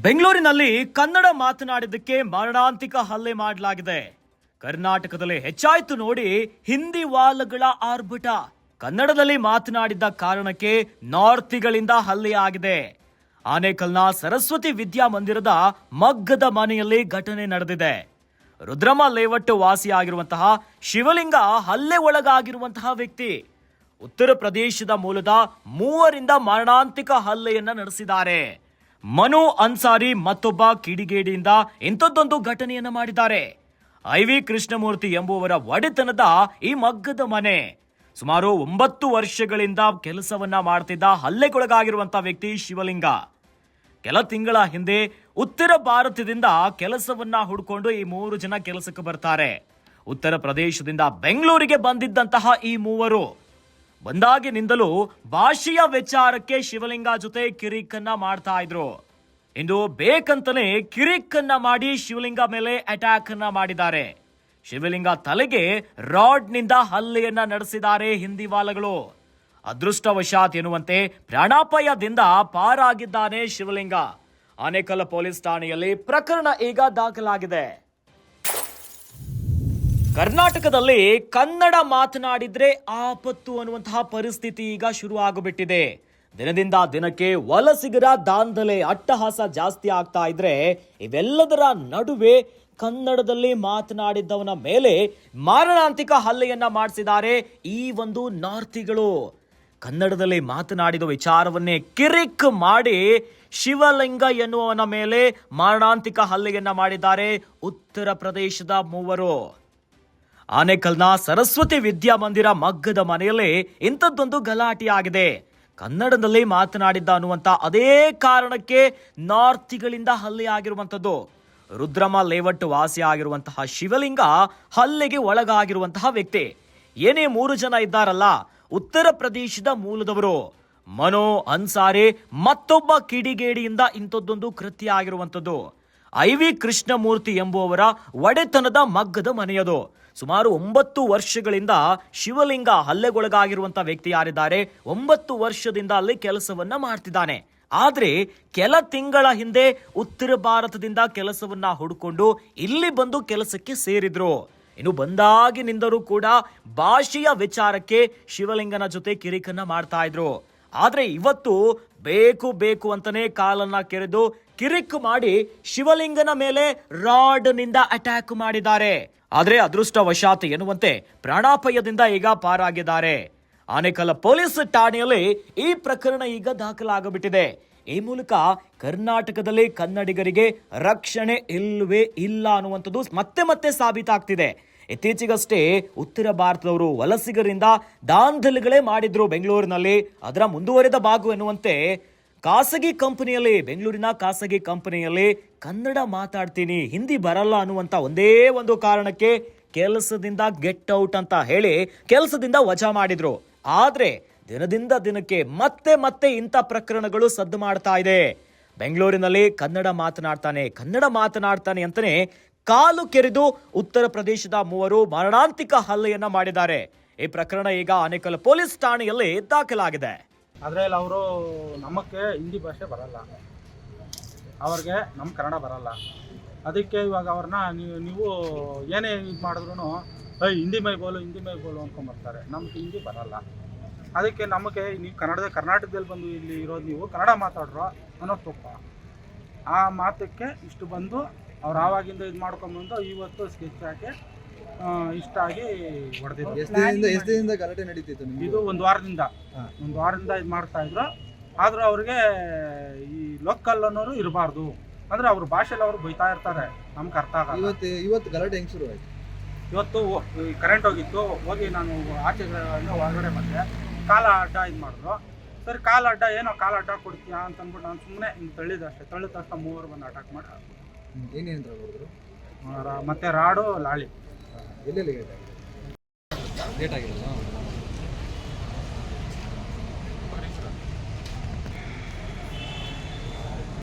ಬೆಂಗಳೂರಿನಲ್ಲಿ ಕನ್ನಡ ಮಾತನಾಡಿದ್ದಕ್ಕೆ ಮರಣಾಂತಿಕ ಹಲ್ಲೆ ಮಾಡಲಾಗಿದೆ. ಕರ್ನಾಟಕದಲ್ಲಿ ಹೆಚ್ಚಾಯ್ತು ನೋಡಿ ಹಿಂದಿ ವಾಲಗಳ ಆರ್ಭಟ. ಕನ್ನಡದಲ್ಲಿ ಮಾತನಾಡಿದ್ದ ಕಾರಣಕ್ಕೆ ನಾರ್ತಿಗಳಿಂದ ಹಲ್ಲೆ ಆಗಿದೆ. ಆನೇಕಲ್ನ ಸರಸ್ವತಿ ವಿದ್ಯಾಮಂದಿರದ ಮಗ್ಗದ ಮನೆಯಲ್ಲಿ ಘಟನೆ ನಡೆದಿದೆ. ರುದ್ರಮ ಲೇಔಟ್ ವಾಸಿಯಾಗಿರುವಂತಹ ಶಿವಲಿಂಗ ಹಲ್ಲೆ ಒಳಗಾಗಿರುವಂತಹ ವ್ಯಕ್ತಿ ಉತ್ತರ ಪ್ರದೇಶದ ಮೂಲದ ಮೂವರಿಂದ ಮರಣಾಂತಿಕ ಹಲ್ಲೆಯನ್ನ ನಡೆಸಿದ್ದಾರೆ. ಮನು ಅನ್ಸಾರಿ ಮತ್ತೊಬ್ಬ ಕಿಡಿಗೇಡಿಯಿಂದ ಇಂಥದ್ದೊಂದು ಘಟನೆಯನ್ನ ಮಾಡಿದ್ದಾರೆ. ಐವಿ ಕೃಷ್ಣಮೂರ್ತಿ ಎಂಬುವರ ಒಡೆತನದ ಈ ಮಗ್ಗದ ಮನೆ ಸುಮಾರು 9 ವರ್ಷಗಳಿಂದ ಕೆಲಸವನ್ನ ಮಾಡ್ತಿದ್ದ ಹಲ್ಲೆಗೊಳಗಾಗಿರುವಂತಹ ವ್ಯಕ್ತಿ ಶಿವಲಿಂಗ. ಕೆಲ ತಿಂಗಳ ಹಿಂದೆ ಉತ್ತರ ಭಾರತದಿಂದ ಕೆಲಸವನ್ನ ಹುಡ್ಕೊಂಡು ಈ 3 ಜನ ಕೆಲಸಕ್ಕೆ ಬರ್ತಾರೆ. ಉತ್ತರ ಪ್ರದೇಶದಿಂದ ಬೆಂಗಳೂರಿಗೆ ಬಂದಿದ್ದಂತಹ ಈ ಮೂವರು ಬಂದಾಗಿನಿಂದಲೂ ಭಾಷೆಯ ವಿಚಾರಕ್ಕೆ ಶಿವಲಿಂಗ ಜೊತೆ ಕಿರಿಕನ್ನ ಮಾಡ್ತಾ ಇದ್ರು. ಇಂದು ಬೇಕಂತಲೇ ಕಿರಿಕನ್ನ ಮಾಡಿ ಶಿವಲಿಂಗ ಮೇಲೆ ಅಟ್ಯಾಕ್ ಅನ್ನ ಮಾಡಿದ್ದಾರೆ. ಶಿವಲಿಂಗ ತಲೆಗೆ ರಾಡ್ ನಿಂದ ಹಲ್ಲೆಯನ್ನ ನಡೆಸಿದ್ದಾರೆ ಹಿಂದಿವಾಲಗಳು. ಅದೃಷ್ಟವಶಾತ್ ಎನ್ನುವಂತೆ ಪ್ರಾಣಾಪಾಯದಿಂದ ಪಾರಾಗಿದ್ದಾನೆ ಶಿವಲಿಂಗ. ಆನೇಕಲ್ ಪೊಲೀಸ್ ಠಾಣೆಯಲ್ಲಿ ಪ್ರಕರಣ ಈಗ ದಾಖಲಾಗಿದೆ. ಕರ್ನಾಟಕದಲ್ಲಿ ಕನ್ನಡ ಮಾತನಾಡಿದ್ರೆ ಆಪತ್ತು ಅನ್ನುವಂತಹ ಪರಿಸ್ಥಿತಿ ಈಗ ಶುರು ಆಗಿಬಿಟ್ಟಿದೆ. ದಿನದಿಂದ ದಿನಕ್ಕೆ ವಲಸಿಗರ ದಾಂಧಲೆ ಅಟ್ಟಹಾಸ ಜಾಸ್ತಿ ಆಗ್ತಾ ಇದ್ರೆ ಇವೆಲ್ಲದರ ನಡುವೆ ಕನ್ನಡದಲ್ಲಿ ಮಾತನಾಡಿದ್ದವನ ಮೇಲೆ ಮಾರಣಾಂತಿಕ ಹಲ್ಲೆಯನ್ನ ಮಾಡಿಸಿದ್ದಾರೆ ಈ ಒಂದು ನಾರ್ತಿಗಳು. ಕನ್ನಡದಲ್ಲಿ ಮಾತನಾಡಿದ ವಿಚಾರವನ್ನೇ ಕಿರಿಕ್ ಮಾಡಿ ಶಿವಲಿಂಗ ಎನ್ನುವನ ಮೇಲೆ ಮಾರಣಾಂತಿಕ ಹಲ್ಲೆಯನ್ನ ಮಾಡಿದ್ದಾರೆ ಉತ್ತರ ಪ್ರದೇಶದ ಮೂವರು. ಆನೇಕಲ್ನ ಸರಸ್ವತಿ ವಿದ್ಯಾಮಂದಿರ ಮಗ್ಗದ ಮನೆಯಲ್ಲಿ ಇಂಥದ್ದೊಂದು ಗಲಾಟೆಯಾಗಿದೆ. ಕನ್ನಡದಲ್ಲಿ ಮಾತನಾಡಿದ್ದ ಅನ್ನುವಂಥ ಅದೇ ಕಾರಣಕ್ಕೆ ನಾರ್ತಿಗಳಿಂದ ಹಲ್ಲೆ ಆಗಿರುವಂಥದ್ದು. ರುದ್ರಮ ಲೇಔಟ್ ವಾಸಿ ಆಗಿರುವಂತಹ ಶಿವಲಿಂಗ ಹಲ್ಲೆಗೆ ಒಳಗಾಗಿರುವಂತಹ ವ್ಯಕ್ತಿ. ಏನೇ 3 ಜನ ಇದ್ದಾರಲ್ಲ ಉತ್ತರ ಪ್ರದೇಶದ ಮೂಲದವರು. ಮನೋ ಅನ್ಸಾರಿ ಮತ್ತೊಬ್ಬ ಕಿಡಿಗೇಡಿಯಿಂದ ಇಂಥದ್ದೊಂದು ಕೃತ್ಯ ಆಗಿರುವಂಥದ್ದು. ಐವಿ ಕೃಷ್ಣಮೂರ್ತಿ ಎಂಬುವವರ ಒಡೆತನದ ಮಗ್ಗದ ಮನೆಯದು. ಸುಮಾರು 9 ವರ್ಷಗಳಿಂದ ಶಿವಲಿಂಗ ಹಲ್ಲೆಗೊಳಗಾಗಿರುವಂತ ವ್ಯಕ್ತಿ ಯಾರಿದ್ದಾರೆ 9 ವರ್ಷದಿಂದ ಅಲ್ಲಿ ಕೆಲಸವನ್ನ ಮಾಡ್ತಿದ್ದಾನೆ. ಆದ್ರೆ ಕೆಲ ತಿಂಗಳ ಹಿಂದೆ ಉತ್ತರ ಭಾರತದಿಂದ ಕೆಲಸವನ್ನ ಹುಡುಕೊಂಡು ಇಲ್ಲಿ ಬಂದು ಕೆಲಸಕ್ಕೆ ಸೇರಿದ್ರು. ಇನ್ನು ಬಂದಾಗಿನಿಂದಲೂ ಕೂಡ ಭಾಷೆಯ ವಿಚಾರಕ್ಕೆ ಶಿವಲಿಂಗನ ಜೊತೆ ಕಿರಿಕನ್ನ ಮಾಡ್ತಾ ಇದ್ರು. ಆದ್ರೆ ಇವತ್ತು ಬೇಕು ಅಂತಾನೆ ಕಾಲನ್ನ ಕೆರೆದು ಕಿರಿಕ್ ಮಾಡಿ ಶಿವಲಿಂಗನ ಮೇಲೆ ರಾಡ್ ನಿಂದ ಅಟ್ಯಾಕ್ ಮಾಡಿದ್ದಾರೆ. ಆದ್ರೆ ಅದೃಷ್ಟವಶಾತ್ ಎನ್ನುವಂತೆ ಪ್ರಾಣಾಪಾಯದಿಂದ ಈಗ ಪಾರಾಗಿದ್ದಾರೆ. ಆನೇಕಲ್ ಪೊಲೀಸ್ ಠಾಣೆಯಲ್ಲಿ ಈ ಪ್ರಕರಣ ಈಗ ದಾಖಲಾಗಿಬಿಟ್ಟಿದೆ. ಈ ಮೂಲಕ ಕರ್ನಾಟಕದಲ್ಲಿ ಕನ್ನಡಿಗರಿಗೆ ರಕ್ಷಣೆ ಇಲ್ಲವೇ ಇಲ್ಲ ಅನ್ನುವಂಥದ್ದು ಮತ್ತೆ ಸಾಬೀತಾಗ್ತಿದೆ. ಇತ್ತೀಚೆಗಷ್ಟೇ ಉತ್ತರ ಭಾರತದವರು ವಲಸಿಗರಿಂದ ದಾಂಧಲೆಗಳೇ ಮಾಡಿದ್ರು ಬೆಂಗಳೂರಿನಲ್ಲಿ. ಅದರ ಮುಂದುವರೆದ ಭಾಗ ಎನ್ನುವಂತೆ ಖಾಸಗಿ ಕಂಪನಿಯಲ್ಲಿ ಬೆಂಗಳೂರಿನ ಖಾಸಗಿ ಕಂಪನಿಯಲ್ಲಿ ಕನ್ನಡ ಮಾತಾಡ್ತೀನಿ ಹಿಂದಿ ಬರಲ್ಲ ಅನ್ನುವಂಥ ಒಂದೇ ಒಂದು ಕಾರಣಕ್ಕೆ ಕೆಲಸದಿಂದ ಗೆಟ್ ಔಟ್ ಅಂತ ಹೇಳಿ ಕೆಲಸದಿಂದ ವಜಾ ಮಾಡಿದ್ರು. ಆದ್ರೆ ದಿನದಿಂದ ದಿನಕ್ಕೆ ಮತ್ತೆ ಇಂಥ ಪ್ರಕರಣಗಳು ಸದ್ದು ಮಾಡ್ತಾ ಇದೆ. ಬೆಂಗಳೂರಿನಲ್ಲಿ ಕನ್ನಡ ಮಾತನಾಡ್ತಾನೆ ಅಂತಾನೆ ಕಾಲು ಕೆರೆದು ಉತ್ತರ ಪ್ರದೇಶದ ಮೂವರು ಮರಣಾಂತಿಕ ಹಲ್ಲೆಯನ್ನ ಮಾಡಿದ್ದಾರೆ. ಈ ಪ್ರಕರಣ ಈಗ ಆನೇಕಲ್ ಪೊಲೀಸ್ ಠಾಣೆಯಲ್ಲಿ ದಾಖಲಾಗಿದೆ. ಅದರಲ್ಲಿ ಅವರು ನಮಗೆ ಹಿಂದಿ ಭಾಷೆ ಬರಲ್ಲ, ಅವ್ರಿಗೆ ನಮ್ಮ ಕನ್ನಡ ಬರಲ್ಲ. ಅದಕ್ಕೆ ಇವಾಗ ಅವ್ರನ್ನ ನೀವು ಏನೇ ಇದು ಮಾಡಿದ್ರು ಹಿಂದಿ ಮೈ ಬೋಲು ಅಂದ್ಕೊಂಬರ್ತಾರೆ. ನಮ್ಗೆ ಹಿಂದಿ ಬರಲ್ಲ. ಅದಕ್ಕೆ ನಮಗೆ ನೀವು ಕರ್ನಾಟಕದಲ್ಲಿ ಬಂದು ಇಲ್ಲಿ ಇರೋದು ನೀವು ಕನ್ನಡ ಮಾತಾಡ್ರೋ ಅನ್ನೋದು ತಪ್ಪ. ಆ ಮಾತಕ್ಕೆ ಇಷ್ಟು ಬಂದು ಅವ್ರು ಆವಾಗಿಂದ ಇದು ಮಾಡ್ಕೊಂಬಂದು ಇವತ್ತು ಸ್ಕೆಚ್ ಹಾಕಿ ಇಷ್ಟ ಆಗಿ ಹೊಡೆದಿದ್ದು. ಎಷ್ಟು ದಿನದಿಂದ ಗಲಾಟೆ ನಡೀತಿತ್ತು? ಇದು ಒಂದು ವಾರದಿಂದ ಇದು ಮಾಡ್ತಾ ಇದ್ರು. ಆದರೂ ಅವ್ರಿಗೆ ಈ ಲೋಕಲ್ ಅನ್ನೋರು ಇರಬಾರ್ದು. ಅಂದ್ರೆ ಅವ್ರ ಭಾಷೆಯಲ್ಲಿ ಅವರು ಬೈತಾ ಇರ್ತಾರೆ, ನಮ್ಗೆ ಅರ್ಥ ಆಗಲ್ಲ. ಇವತ್ತು ಗಲಾಟೆ ಹೆಂಗೆ ಶುರು ಆಯ್ತು? ಇವತ್ತು ಕರೆಂಟ್ ಹೋಗಿತ್ತು, ಹೋಗಿ ನಾನು ಆಚೆ ಹೊರಗಡೆ ಬಂದೆ. ಕಾಲ ಅಡ್ಡ ಇದು ಮಾಡಿದ್ರು. ಸರಿ ಕಾಲ ಅಡ್ಡ ಕೊಡ್ತೀಯಾ ಅಂತ ಅಂದ್ಬಿಟ್ಟು ನಾನು ಸುಮ್ಮನೆ ಹಿಂಗೆ ತಳ್ಳಿದ ತಕ್ಷಣ ಮೂವರು ಬಂದು ಅಟ್ಯಾಕ್ ಮಾಡಿ ಏನೇನು ಹೊಡೆದ್ರು? ಮತ್ತೆ ರಾಡು ಲಾಳಿ. ಎಲ್ಲೆಲ್ಲಿ ಲೇಟ್ ಆಗಿಲ್ಲ?